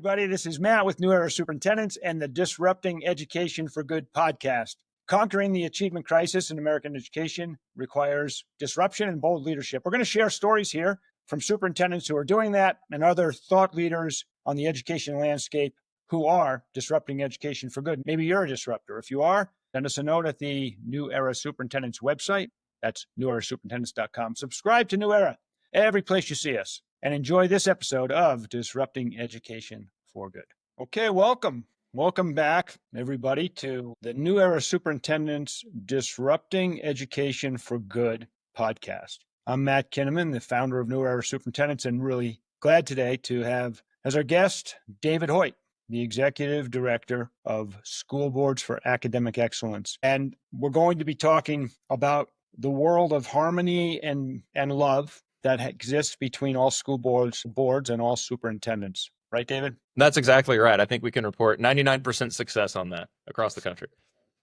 everybody. This is Matt with New Era Superintendents and the Disrupting Education for Good podcast. Conquering the achievement crisis in American education requires disruption and bold leadership. We're going to share stories here from superintendents who are doing that and other thought leaders on the education landscape who are disrupting education for good. Maybe you're a disruptor. If you are, send us a note at the New Era Superintendents website. That's newerasuperintendents.com. Subscribe to New Era every place you see us, and enjoy this episode of Disrupting Education for Good. Okay, welcome. Welcome back, everybody, to the New Era Superintendents Disrupting Education for Good podcast. I'm Matt Kinnaman, the founder of New Era Superintendents, and really glad today to have as our guest David Hoyt, the Executive Director of School Boards for Academic Excellence. And we're going to be talking about the world of harmony and love that exists between all school boards and all superintendents. Right, David? That's exactly right. I think we can report 99% success on that across the country.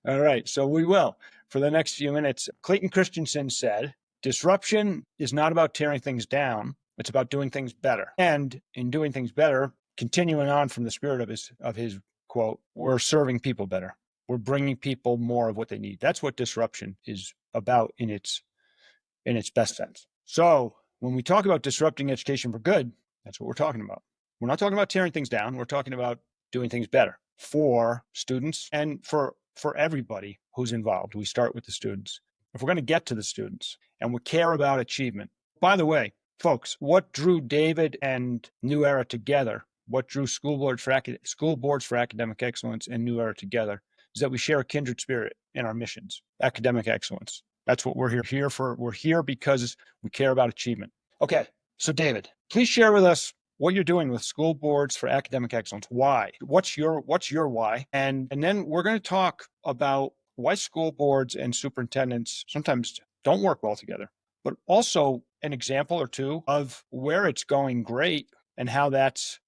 All right, so we will. For the next few minutes, Clayton Christensen said, disruption is not about tearing things down. It's about doing things better. And in doing things better, continuing on from the spirit of his quote, we're serving people better. We're bringing people more of what they need. That's what disruption is about in its best sense. So when we talk about disrupting education for good, that's what we're talking about. We're not talking about tearing things down. We're talking about doing things better for students and for everybody who's involved. We start with the students. If we're going to get to the students and we care about achievement. By the way, folks, what drew David and New Era together, what drew School Boards for Academic Excellence and New Era together is that we share a kindred spirit in our missions, academic excellence. That's what we're here for. We're here because we care about achievement. Okay, so David, please share with us what you're doing with School Boards for Academic Excellence. Why? What's your why? And then we're going to talk about why school boards and superintendents sometimes don't work well together, but also an example or two of where it's going great and how that's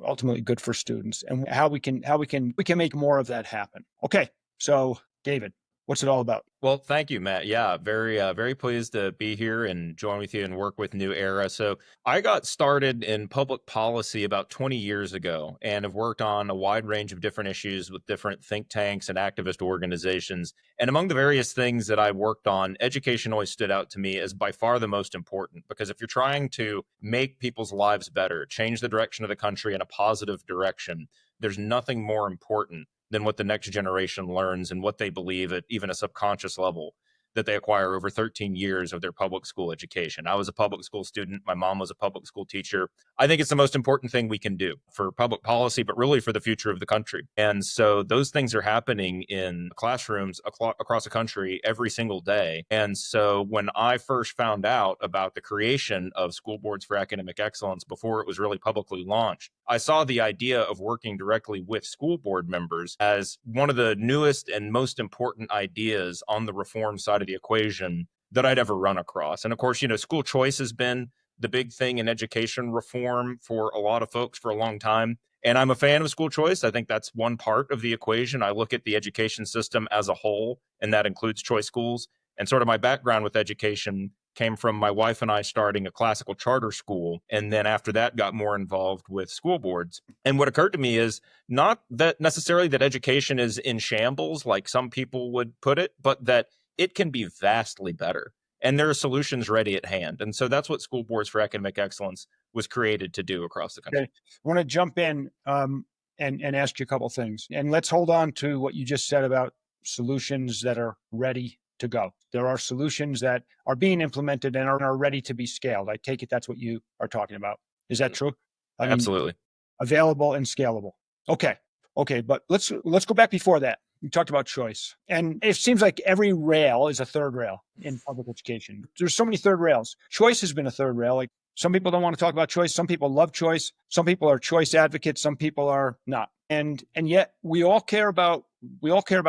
ultimately good for students, and how we can make more of that happen. Okay, so David, what's it all about? Well, thank you, Matt. Yeah, very pleased to be here and join with you and work with New Era. So I got started in public policy about 20 years ago and have worked on a wide range of different issues with different think tanks and activist organizations. And among the various things that I worked on, education always stood out to me as by far the most important, because if you're trying to make people's lives better, change the direction of the country in a positive direction, there's nothing more important than what the next generation learns and what they believe at even a subconscious level that they acquire over 13 years of their public school education. I was a public school student. My mom was a public school teacher. I think it's the most important thing we can do for public policy, but really for the future of the country. And so those things are happening in classrooms across the country every single day. And so when I first found out about the creation of School Boards for Academic Excellence before it was really publicly launched, I saw the idea of working directly with school board members as one of the newest and most important ideas on the reform side of the equation that I'd ever run across. And of course, school choice has been the big thing in education reform for a lot of folks for a long time. And I'm a fan of school choice. I think that's one part of the equation. I look at the education system as a whole, and that includes choice schools. And sort of my background with education came from my wife and I starting a classical charter school. And then after that, got more involved with school boards. And what occurred to me is not that necessarily that education is in shambles, like some people would put it, but that it can be vastly better. And there are solutions ready at hand. And so that's what School Boards for Academic Excellence was created to do across the country. Okay. I want to jump in and ask you a couple of things. And let's hold on to what you just said about solutions that are ready to go. There are solutions that are being implemented and are ready to be scaled. I take it that's what you are talking about. Is that true? Absolutely. Available and scalable. Okay, but let's go back before that. You talked about choice. And it seems like every rail is a third rail in public education. There's so many third rails. Choice has been a third rail. Like some people don't want to talk about choice. Some people love choice. Some people are choice advocates. Some people are not. And yet we all care about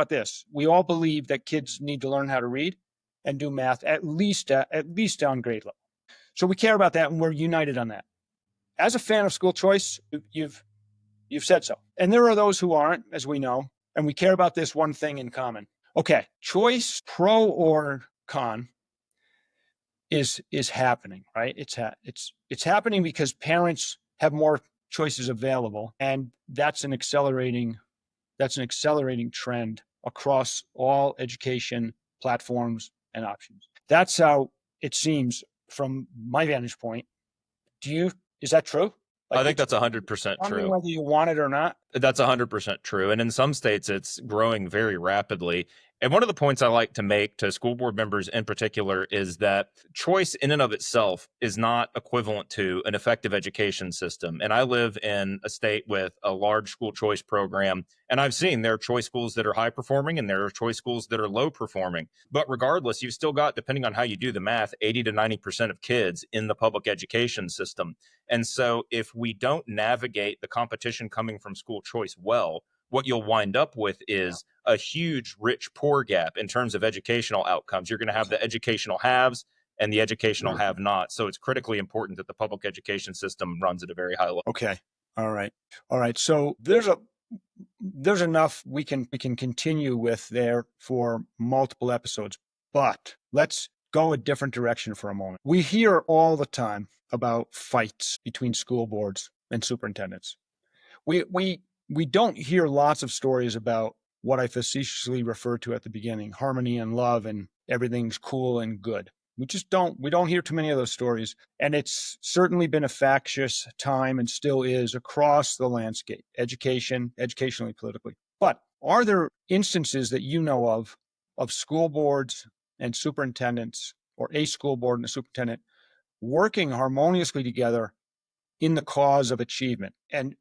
this. We all believe that kids need to learn how to read and do math at least on grade level. So we care about that and we're united on that. As a fan of school choice, you've said so. And there are those who aren't, as we know. And we care about this one thing in common. Okay, choice, pro or con, is happening, right? It's happening because parents have more choices available, and that's an accelerating trend across all education platforms and options. That's how it seems from my vantage point. Is that true? I Like, think it's that's 100% coming true. whether you want it or not. That's 100% true. And in some states, it's growing very rapidly. And one of the points I like to make to school board members in particular is that choice in and of itself is not equivalent to an effective education system. And I live in a state with a large school choice program. And I've seen there are choice schools that are high performing and there are choice schools that are low performing. But regardless, you've still got, depending on how you do the math, 80 to 90% of kids in the public education system. And so if we don't navigate the competition coming from school choice well, what you'll wind up with is a huge rich poor gap in terms of educational outcomes. You're going to have the educational haves and the educational have not. So it's critically important that the public education system runs at a very high level. Okay. All right. So there's enough we can continue with there for multiple episodes, but let's go a different direction for a moment. We hear all the time about fights between school boards and superintendents. We don't hear lots of stories about what I facetiously referred to at the beginning, harmony and love and everything's cool and good. We don't hear too many of those stories. And it's certainly been a factious time and still is across the landscape, educationally, politically. But are there instances that you know of school boards and superintendents, or a school board and a superintendent, working harmoniously together in the cause of achievement? And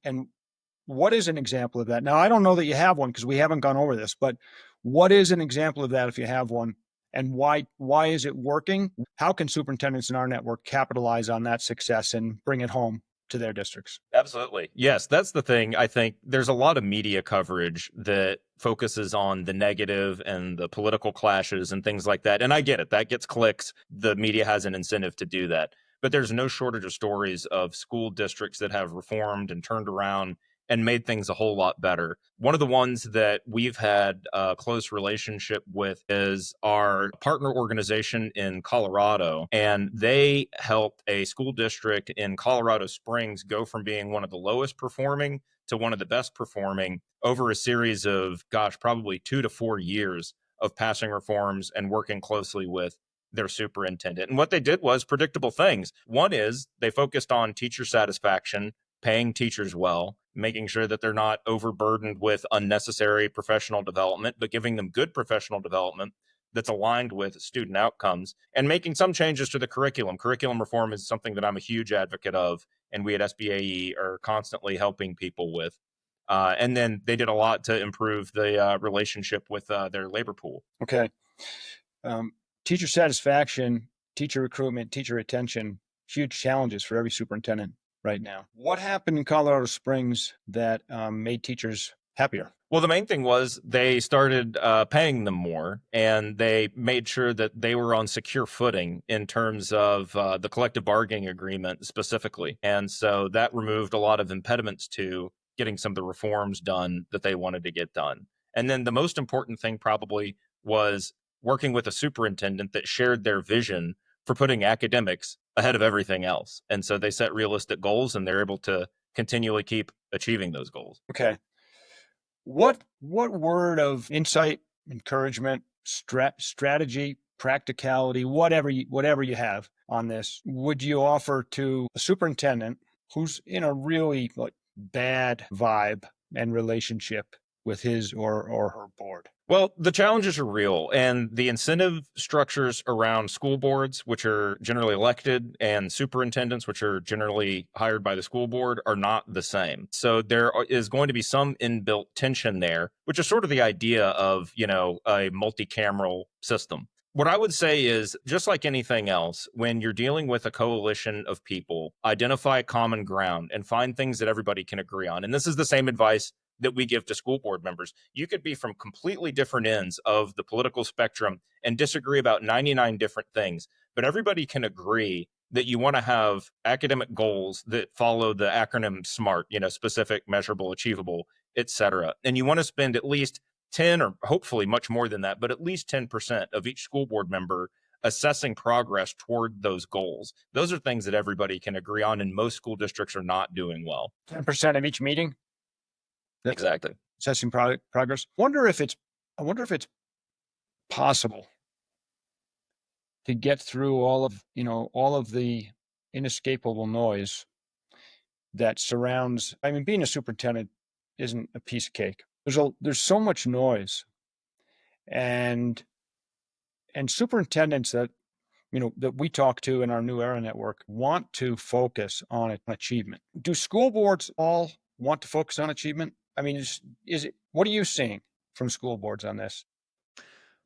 what is an example of that? Now, I don't know that you have one because we haven't gone over this, but what is an example of that if you have one? And why is it working? How can superintendents in our network capitalize on that success and bring it home to their districts? Absolutely. Yes, that's the thing. I think there's a lot of media coverage that focuses on the negative and the political clashes and things like that. And I get it. That gets clicks. The media has an incentive to do that. But there's no shortage of stories of school districts that have reformed and turned around and made things a whole lot better. One of the ones that we've had a close relationship with is our partner organization in Colorado. And they helped a school district in Colorado Springs go from being one of the lowest performing to one of the best performing over a series of, probably 2 to 4 years of passing reforms and working closely with their superintendent. And what they did was predictable things. One is they focused on teacher satisfaction, paying teachers well, making sure that they're not overburdened with unnecessary professional development, but giving them good professional development that's aligned with student outcomes, and making some changes to the curriculum. Curriculum reform is something that I'm a huge advocate of, and we at SBAE are constantly helping people with. And then they did a lot to improve the relationship with their labor pool. Okay. Teacher satisfaction, teacher recruitment, teacher retention, huge challenges for every superintendent right now. What happened in Colorado Springs that made teachers happier? Well, the main thing was they started paying them more, and they made sure that they were on secure footing in terms of the collective bargaining agreement specifically. And so that removed a lot of impediments to getting some of the reforms done that they wanted to get done. And then the most important thing probably was working with a superintendent that shared their vision for putting academics ahead of everything else. And so they set realistic goals, and they're able to continually keep achieving those goals. Okay. What word of insight, encouragement, strategy, practicality, whatever you have on this, would you offer to a superintendent who's in a really bad vibe and relationship with his or her board? Well, the challenges are real, and the incentive structures around school boards, which are generally elected, and superintendents, which are generally hired by the school board, are not the same. So there is going to be some inbuilt tension there, which is sort of the idea of, a multi-cameral system. What I would say is, just like anything else, when you're dealing with a coalition of people, identify common ground and find things that everybody can agree on. And this is the same advice that we give to school board members. You could be from completely different ends of the political spectrum and disagree about 99 different things, but everybody can agree that you want to have academic goals that follow the acronym SMART, specific, measurable, achievable, etc. And you want to spend at least 10, or hopefully much more than that, but at least 10% of each school board member assessing progress toward those goals. Those are things that everybody can agree on, and most school districts are not doing well. 10% of each meeting, Exactly. assessing progress. I wonder if it's possible to get through all of the inescapable noise that surrounds. I mean, being a superintendent isn't a piece of cake. There's so much noise, and superintendents that that we talk to in our New Era network want to focus on achievement. Do school boards all want to focus on achievement? I mean, is it? What are you seeing from school boards on this?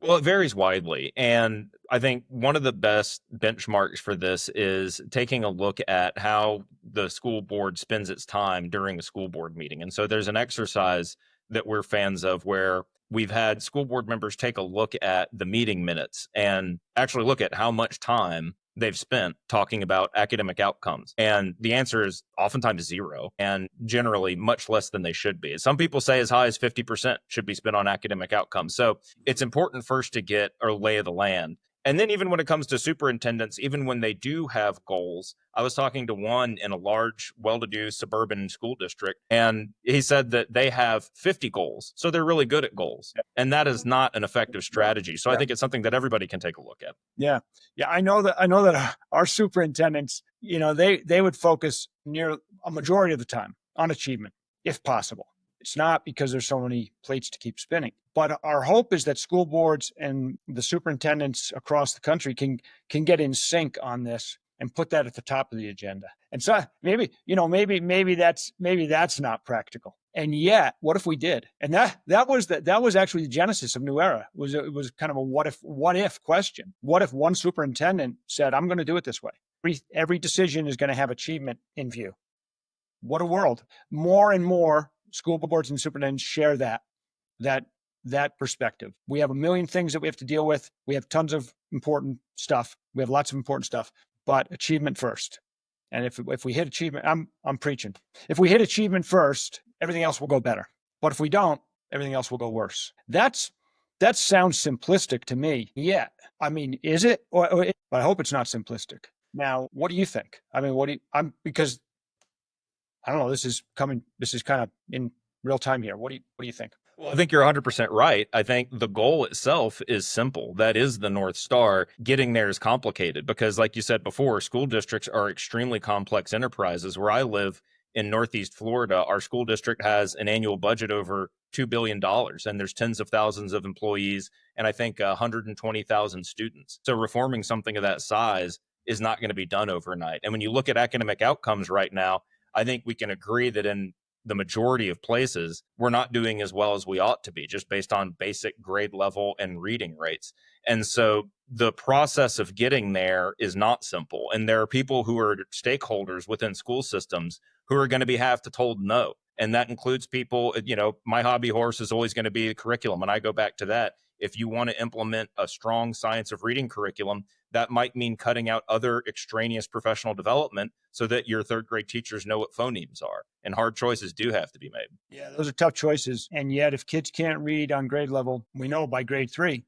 Well, it varies widely. And I think one of the best benchmarks for this is taking a look at how the school board spends its time during a school board meeting. And so there's an exercise that we're fans of where we've had school board members take a look at the meeting minutes and actually look at how much time they've spent talking about academic outcomes. And the answer is oftentimes zero, and generally much less than they should be. Some people say as high as 50% should be spent on academic outcomes. So it's important first to get a lay of the land. And then even when it comes to superintendents, even when they do have goals, I was talking to one in a large, well-to-do suburban school district, and he said that they have 50 goals. So they're really good at goals. And that is not an effective strategy. So I think it's something that everybody can take a look at. Yeah. Yeah. I know that our superintendents, they would focus near a majority of the time on achievement, if possible. It's not because there's so many plates to keep spinning, but our hope is that school boards and the superintendents across the country can get in sync on this and put that at the top of the agenda. And so maybe that's not practical. And yet, what if we did? And that was actually the genesis of New Era. It was kind of a what if question. What if one superintendent said, "I'm going to do it this way. Every decision is going to have achievement in view." What a world! More and more school boards and superintendents share that perspective. We have a million things that we have to deal with. We have tons of important stuff. We have lots of important stuff, but achievement first. And if we hit achievement, I'm preaching. If we hit achievement first, everything else will go better. But if we don't, everything else will go worse. That sounds simplistic to me. Yeah, I mean, is it? But I hope it's not simplistic. Now, what do you think? I mean, because I don't know. This is kind of in real time here. What do you think? Well, I think you're 100% right. I think the goal itself is simple. That is the North Star. Getting there is complicated because, like you said before, school districts are extremely complex enterprises. Where I live in Northeast Florida, our school district has an annual budget over $2 billion, and there's tens of thousands of employees, and I think 120,000 students. So reforming something of that size is not going to be done overnight. And when you look at academic outcomes right now, I think we can agree that in the majority of places, we're not doing as well as we ought to be, just based on basic grade level and reading rates. And so the process of getting there is not simple. And there are people who are stakeholders within school systems who are going to have to told no. And that includes people, my hobby horse is always going to be the curriculum. And I go back to that. If you want to implement a strong science of reading curriculum, that might mean cutting out other extraneous professional development so that your third grade teachers know what phonemes are. And hard choices do have to be made. Yeah, those are tough choices. And yet, if kids can't read on grade level, we know by grade 3,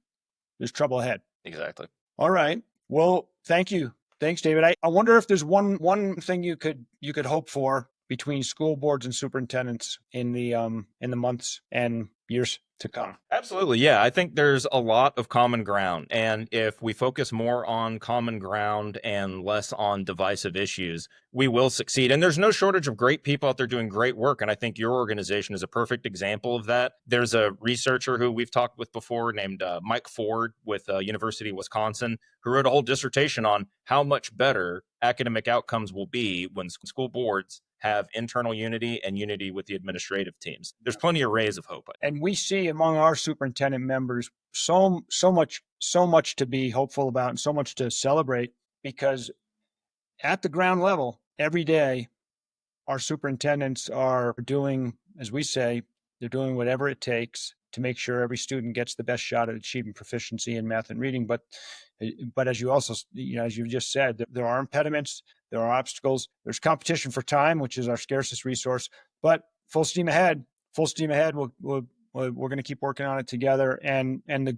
there's trouble ahead. Exactly. All right. Well, thank you. Thanks, David. I wonder if there's one thing you could hope for between school boards and superintendents in the months and years to come. Absolutely. Yeah. I think there's a lot of common ground. And if we focus more on common ground and less on divisive issues, we will succeed. And there's no shortage of great people out there doing great work. And I think your organization is a perfect example of that. There's a researcher who we've talked with before named Mike Ford with University of Wisconsin, who wrote a whole dissertation on how much better academic outcomes will be when school boards have internal unity and unity with the administrative teams. There's plenty of rays of hope. And we see among our superintendent members so much to be hopeful about and so much to celebrate, because at the ground level, every day, our superintendents are doing, as we say, they're doing whatever it takes to make sure every student gets the best shot at achieving proficiency in math and reading. But as you also, as you just said, there are impediments, there are obstacles, there's competition for time, which is our scarcest resource. But full steam ahead. We're going to keep working on it together. And the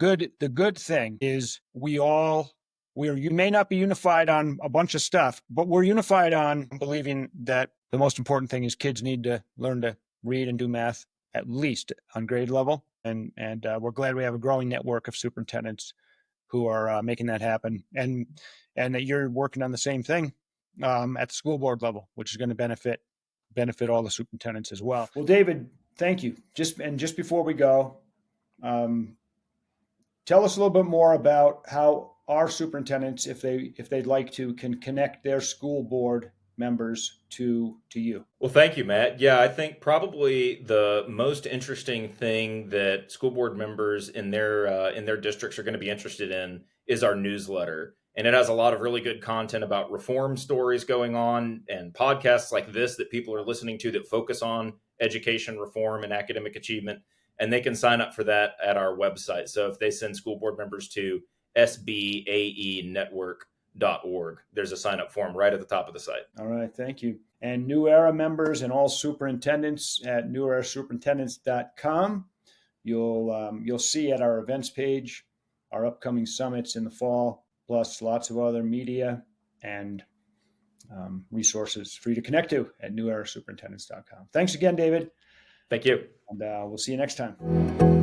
good thing is we all You may not be unified on a bunch of stuff, but we're unified on believing that the most important thing is kids need to learn to read and do math at least on grade level. And we're glad we have a growing network of superintendents who are making that happen, and that you're working on the same thing at the school board level, which is going to benefit all the superintendents as well. Well, David, thank you. Just before we go, tell us a little bit more about how our superintendents, if they'd like to, can connect their school board members to you. Well, thank you, Matt. Yeah, I think probably the most interesting thing that school board members in their districts are going to be interested in is our newsletter. And it has a lot of really good content about reform stories going on and podcasts like this that people are listening to that focus on education reform and academic achievement. And they can sign up for that at our website. So if they send school board members to sbaenetwork.org, there's a sign up form right at the top of the site. All right, thank you. And New Era members and all superintendents at newerasuperintendents.com. You'll see at our events page our upcoming summits in the fall, plus lots of other media and resources for you to connect to at newerasuperintendents.com. Thanks again, David. Thank you. And we'll see you next time.